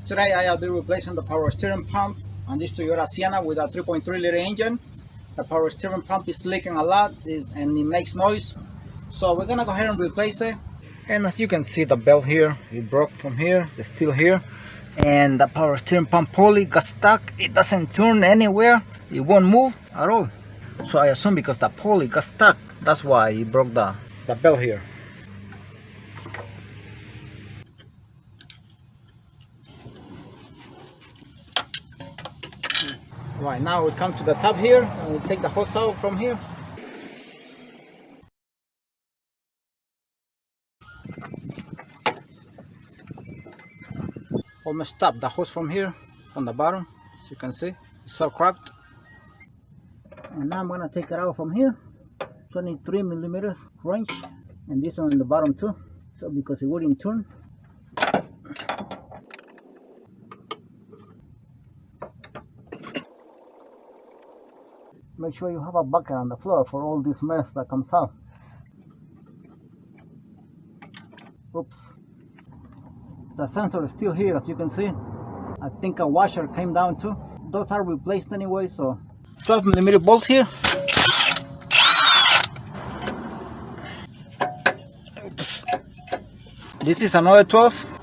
Today I'll be replacing the power steering pump on this Toyota Sienna with a 3.3 liter engine. The power steering pump is leaking a lot and it makes noise. So we're gonna go ahead and replace it. And as you can see, the belt here, it broke from here, it's still here. And the power steering pump pulley got stuck. It doesn't turn anywhere. It won't move at all. So I assume because the pulley got stuck, that's why it broke the belt here. Right, now we come to the top here and we take the hose out from here. Almost stopped the hose from here, from the bottom, as you can see, it's all cracked. And now I'm gonna take it out from here, 23 millimeters wrench, and this one in the bottom too, so because it wouldn't turn. Make sure you have a bucket on the floor for all this mess that comes out. Oops. The sensor is still here, as you can see. I think a washer came down too. Those are replaced anyway, so 12 millimeter bolts here. Oops. This is another 12.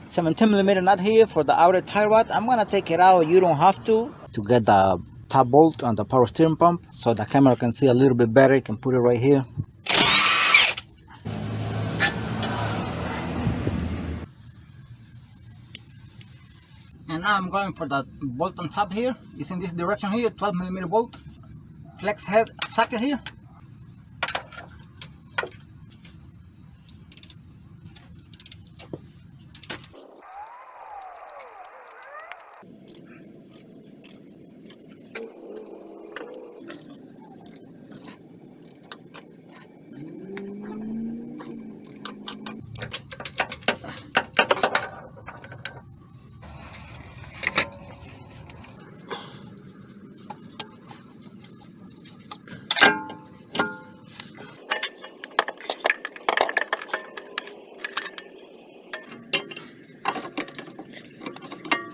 17 millimeter nut here for the outer tie rod. I'm gonna take it out. You don't have to get the top bolt on the power steering pump, so the camera can see a little bit better. You can put it right here. And now I'm going for the bolt on top here. It's in this direction here, 12 millimeter bolt. Flex head socket here.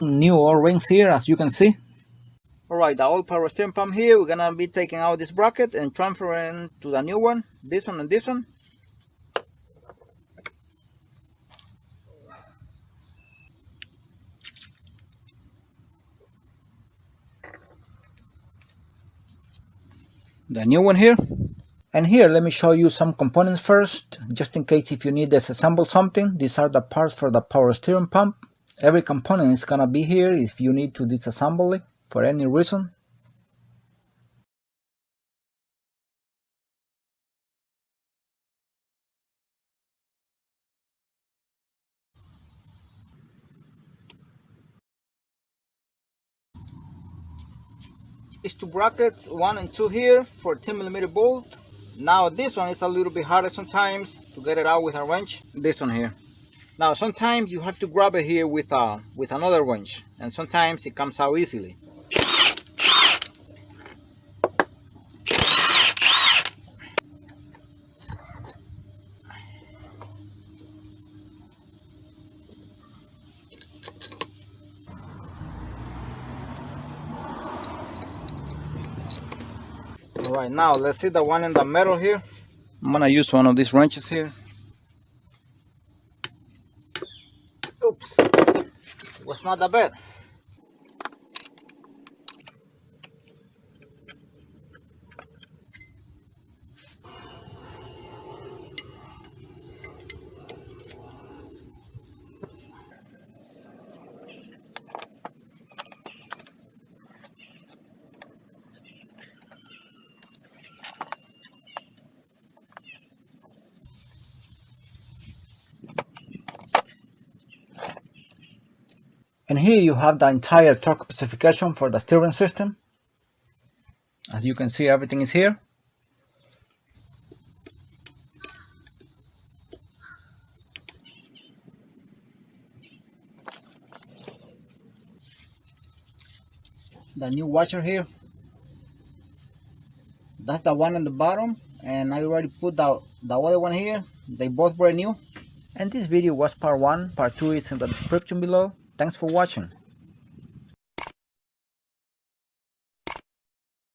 New O-rings here, as you can see. Alright, the old power steering pump here, we're gonna be taking out this bracket and transferring to the new one, this one and this one. The new one here. And here, let me show you some components first, just in case if you need to disassemble something. These are the parts for the power steering pump. Every component is gonna be here if you need to disassemble it for any reason. It's two brackets, 1 and 2 here for 10 millimeter bolt. Now this one is a little bit harder sometimes to get it out with a wrench. This one here. Now sometimes you have to grab it here with another wrench, and sometimes it comes out easily. Alright, now let's see the one in the middle here. I'm gonna use one of these wrenches here. Oops, was not that bad. And here you have the entire torque specification for the steering system. As you can see, everything is here. The new washer here, that's the one on the bottom, and I already put the other one here. They both brand new. And this video was part 1, part 2 is in the description below. Thanks for watching.